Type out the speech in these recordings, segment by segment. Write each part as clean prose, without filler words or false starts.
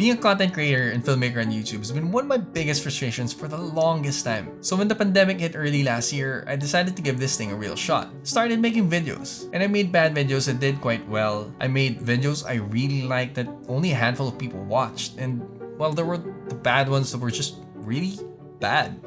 Being a content creator and filmmaker on YouTube has been one of my biggest frustrations for the longest time. So when the pandemic hit early last year, I decided to give this thing a real shot. Started making videos. And I made bad videos that did quite well. I made videos I really liked that only a handful of people watched. And well, there were the bad ones that were just really bad.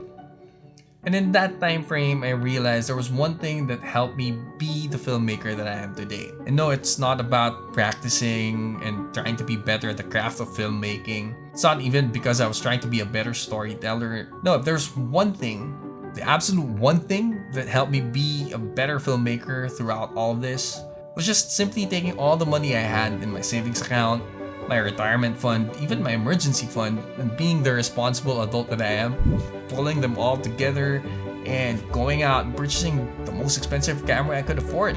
And in that time frame, I realized there was one thing that helped me be the filmmaker that I am today. And no, it's not about practicing and trying to be better at the craft of filmmaking. It's not even because I was trying to be a better storyteller. No, if there's one thing, the absolute one thing that helped me be a better filmmaker throughout all of this was just simply taking all the money I had in my savings account, my retirement fund, even my emergency fund, and being the responsible adult that I am, pulling them all together and going out and purchasing the most expensive camera I could afford.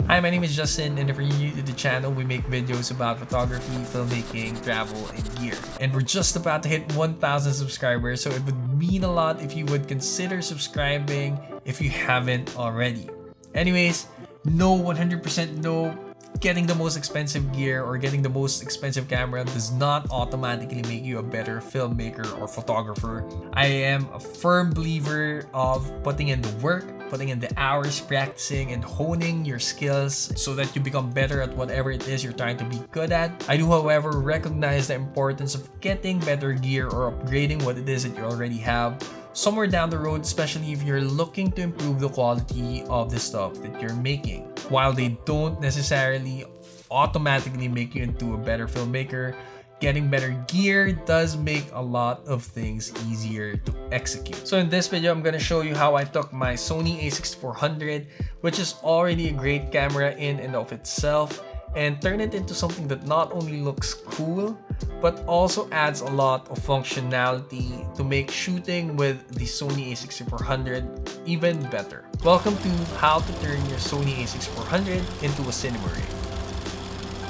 Hi, my name is Justin, and if you're new to the channel, we make videos about photography, filmmaking, travel, and gear. And we're just about to hit 1,000 subscribers, so it would mean a lot if you would consider subscribing if you haven't already. Anyways, no, 100% no, getting the most expensive gear or getting the most expensive camera does not automatically make you a better filmmaker or photographer. I am a firm believer of putting in the work, putting in the hours, practicing and honing your skills so that you become better at whatever it is you're trying to be good at. I do, however, recognize the importance of getting better gear or upgrading what it is that you already have somewhere down the road, especially if you're looking to improve the quality of the stuff that you're making. While they don't necessarily automatically make you into a better filmmaker, getting better gear does make a lot of things easier to execute. So in this video, I'm going to show you how I took my Sony A6400, which is already a great camera in and of itself, and turn it into something that not only looks cool, but also adds a lot of functionality to make shooting with the Sony A6400 even better. Welcome to how to turn your Sony A6400 into a cinema rig.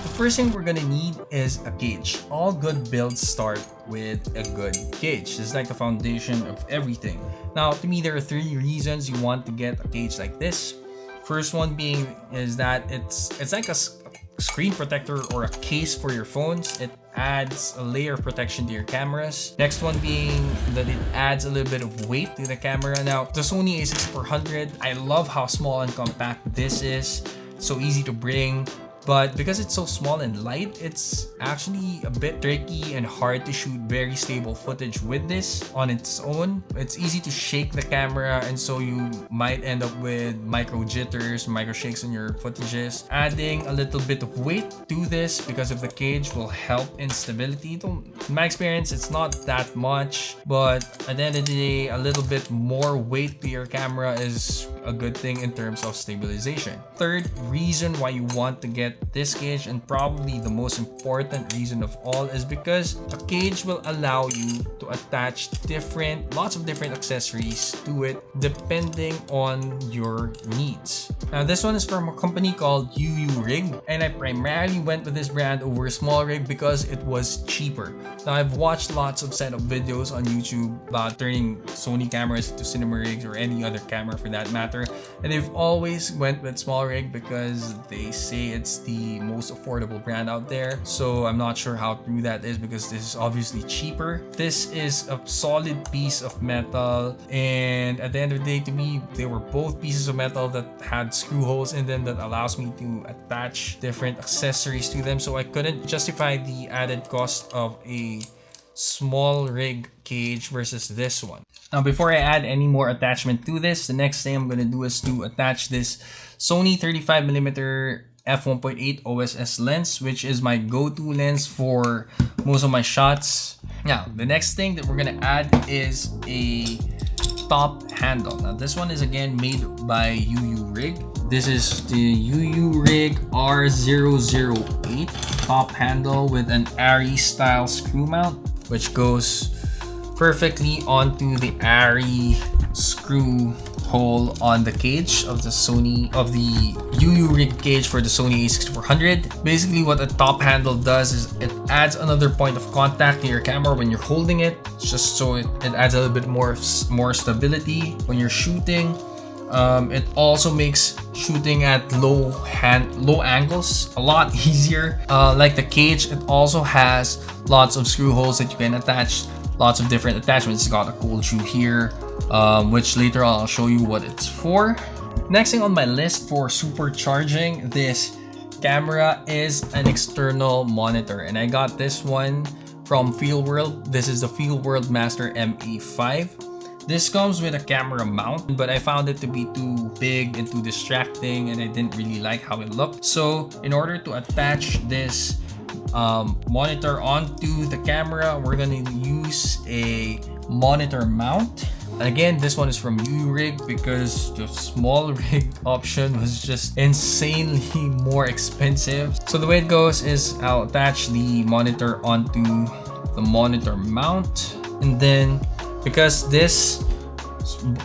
The first thing we're gonna need is a cage. All good builds start with a good cage. It's like the foundation of everything. Now, to me, there are 3 reasons you want to get a cage like this. First one being is that it's like a screen protector or a case for your phones. It adds a layer of protection to your cameras. Next one being that it adds a little bit of weight to the camera. Now, the Sony A6400, I love how small and compact this is. It's so easy to bring. But because it's so small and light, it's actually a bit tricky and hard to shoot very stable footage with this on its own. It's easy to shake the camera, and so you might end up with micro jitters, micro shakes in your footages. Adding a little bit of weight to this because of the cage will help in stability. In my experience, it's not that much, but at the end of the day, a little bit more weight to your camera is a good thing in terms of stabilization. Third reason why you want to get this cage, and probably the most important reason of all, is because a cage will allow you to attach lots of different accessories to it depending on your needs. Now, this one is from a company called UURIG, and I primarily went with this brand over SmallRig because it was cheaper. Now, I've watched lots of setup videos on YouTube about turning Sony cameras into cinema rigs or any other camera for that matter, and they've always went with SmallRig because they say it's the most affordable brand out there. So I'm not sure how true that is because this is obviously cheaper. This is a solid piece of metal, and at the end of the day, to me, they were both pieces of metal that had screw holes in them that allows me to attach different accessories to them. So I couldn't justify the added cost of a SmallRig cage versus this one. Now, before I add any more attachment to this, the next thing I'm going to do is to attach this Sony 35mm f1.8 OSS lens, which is my go-to lens for most of my shots. Now, the next thing that we're going to add is a top handle. Now, this one is again made by UURIG. This is the UURIG R008 top handle with an Ari style screw mount, which goes perfectly onto the ARRI screw hole on the cage of the UURIG cage for the Sony A6400. Basically, what the top handle does is it adds another point of contact to your camera when you're holding it, just so it adds a little bit more stability when you're shooting. It also makes shooting at low angles a lot easier. Like the cage, it also has lots of screw holes that you can attach lots of different attachments. It's got a cold shoe here, which later on I'll show you what it's for. Next thing on my list for supercharging this camera is an external monitor, and I got this one from Feelworld. This is the Feelworld Master MA5. This comes with a camera mount, but I found it to be too big and too distracting, and I didn't really like how it looked. So in order to attach this monitor onto the camera, we're gonna use a monitor mount. Again, this one is from UURIG because the SmallRig option was just insanely more expensive. So the way it goes is I'll attach the monitor onto the monitor mount, and then because this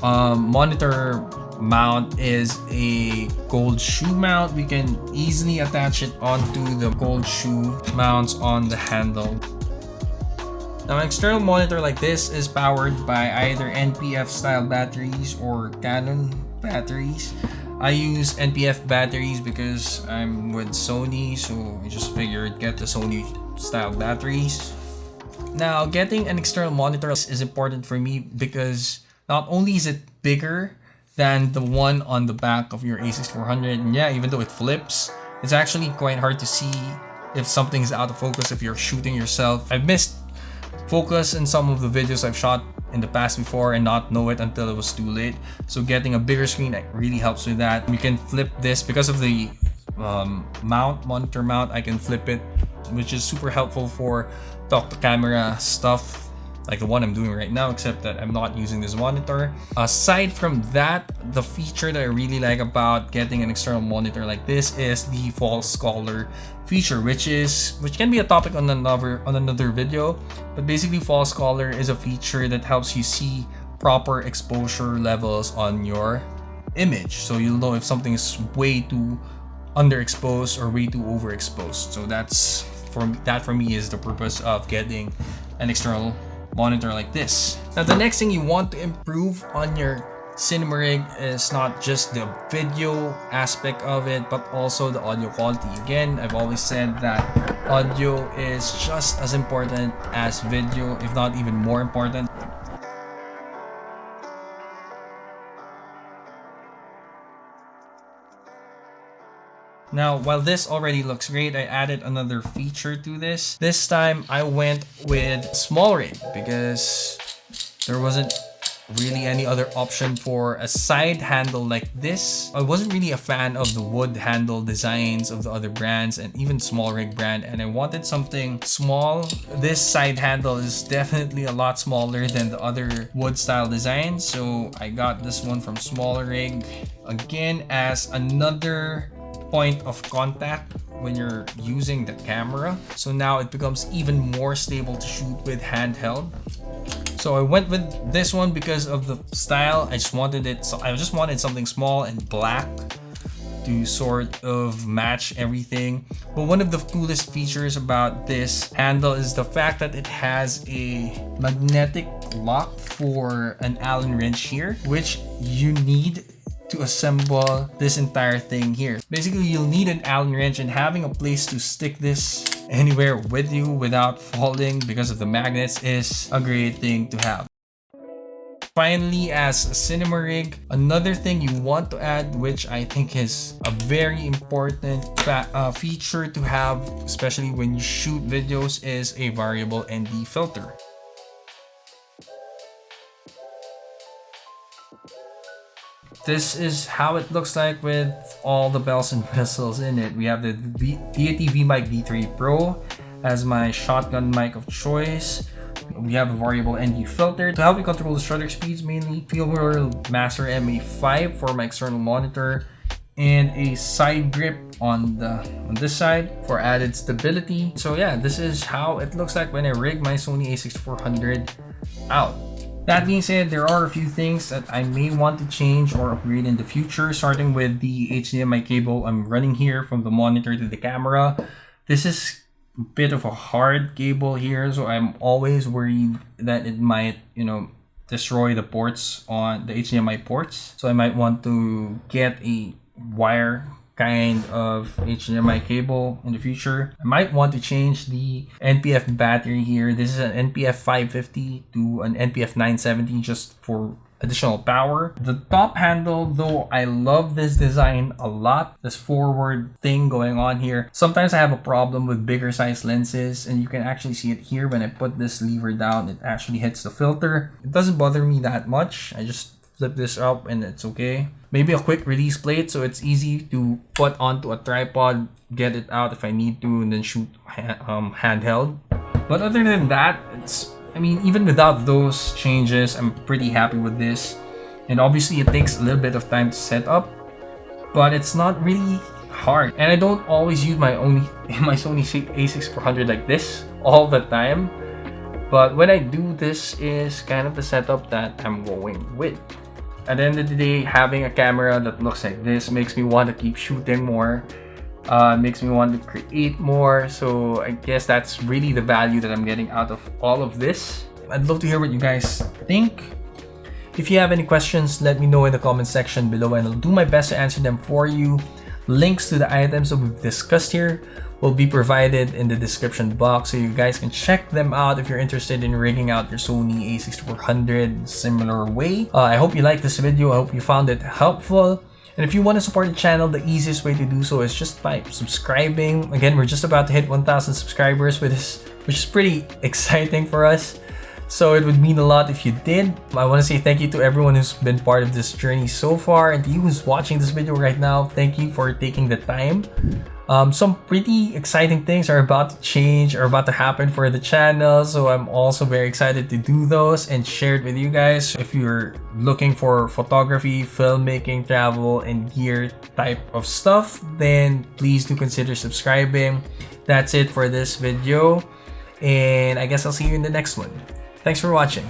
monitor mount is a gold shoe mount, we can easily attach it onto the gold shoe mounts on the handle. Now, an external monitor like this is powered by either NP-F style batteries or Canon batteries. I use NP-F batteries because I'm with Sony, so I just figured get the Sony style batteries. Now, getting an external monitor is important for me because not only is it bigger than the one on the back of your A6400, and yeah, even though it flips, it's actually quite hard to see if something's out of focus if you're shooting yourself. I've missed focus in some of the videos I've shot in the past before and not know it until it was too late. So getting a bigger screen really helps with that. You can flip this because of the monitor mount. I can flip it, which is super helpful for talk to camera stuff like the one I'm doing right now, except that I'm not using this monitor. Aside from that, the feature that I really like about getting an external monitor like this is the false color feature, which can be a topic on another video. But basically, false color is a feature that helps you see proper exposure levels on your image, so you'll know if something is way too underexposed or way too overexposed. So that for me is the purpose of getting an external monitor like this. Now, the next thing you want to improve on your Cinema Rig is not just the video aspect of it, but also the audio quality. Again, I've always said that audio is just as important as video, if not even more important. Now, while this already looks great, I added another feature to this. This time, I went with SmallRig because there wasn't really any other option for a side handle like this. I wasn't really a fan of the wood handle designs of the other brands and even SmallRig brand, and I wanted something small. This side handle is definitely a lot smaller than the other wood style designs, so I got this one from SmallRig again as another point of contact when you're using the camera. So now it becomes even more stable to shoot with handheld. So I went with this one because of the style. I just wanted something small and black to sort of match everything. But one of the coolest features about this handle is the fact that it has a magnetic lock for an Allen wrench here, which you need to assemble this entire thing here. Basically, you'll need an Allen wrench, and having a place to stick this anywhere with you without falling because of the magnets is a great thing to have. Finally, as a Cinema Rig, another thing you want to add, which I think is a very important feature to have, especially when you shoot videos, is a variable ND filter. This is how it looks like with all the bells and whistles in it. We have the Deity Vmic D3 Pro as my shotgun mic of choice. We have a variable ND filter to help you control the shutter speeds, mainly Feelworld Master MA5 for my external monitor, and a side grip on this side for added stability. So yeah, this is how it looks like when I rig my Sony A6400 out. That being said, there are a few things that I may want to change or upgrade in the future, starting with the HDMI cable I'm running here from the monitor to the camera. This is a bit of a hard cable here, so I'm always worried that it might, destroy the ports on the HDMI ports. So I might want to get a wire kind of HDMI cable in the future. I might want to change the NP-F battery here. This is an NP-F550 to an NP-F970 just for additional power. The top handle, though, I love this design a lot. This forward thing going on here. Sometimes I have a problem with bigger size lenses, and you can actually see it here when I put this lever down. It actually hits the filter. It doesn't bother me that much. I just flip this up and it's okay. Maybe a quick release plate so it's easy to put onto a tripod, get it out if I need to, and then shoot handheld. But other than that, even without those changes, I'm pretty happy with this. And obviously it takes a little bit of time to set up, but it's not really hard. And I don't always use my Sony A6400 like this all the time. But when I do, this is kind of the setup that I'm going with. At the end of the day, having a camera that looks like this makes me want to keep shooting more. Makes me want to create more. So I guess that's really the value that I'm getting out of all of this. I'd love to hear what you guys think. If you have any questions, let me know in the comment section below and I'll do my best to answer them for you. Links to the items that we've discussed here will be provided in the description box, so you guys can check them out if you're interested in rigging out your Sony A6400 similar way. I hope you liked this video. I hope you found it helpful. And if you want to support the channel, the easiest way to do so is just by subscribing. Again, we're just about to hit 1,000 subscribers with this, which is pretty exciting for us. So it would mean a lot if you did. I want to say thank you to everyone who's been part of this journey so far, and to you who's watching this video right now, thank you for taking the time. Some pretty exciting things are about to change, are about to happen for the channel, so I'm also very excited to do those and share it with you guys. If you're looking for photography, filmmaking, travel, and gear type of stuff, then please do consider subscribing. That's it for this video, and I guess I'll see you in the next one. Thanks for watching.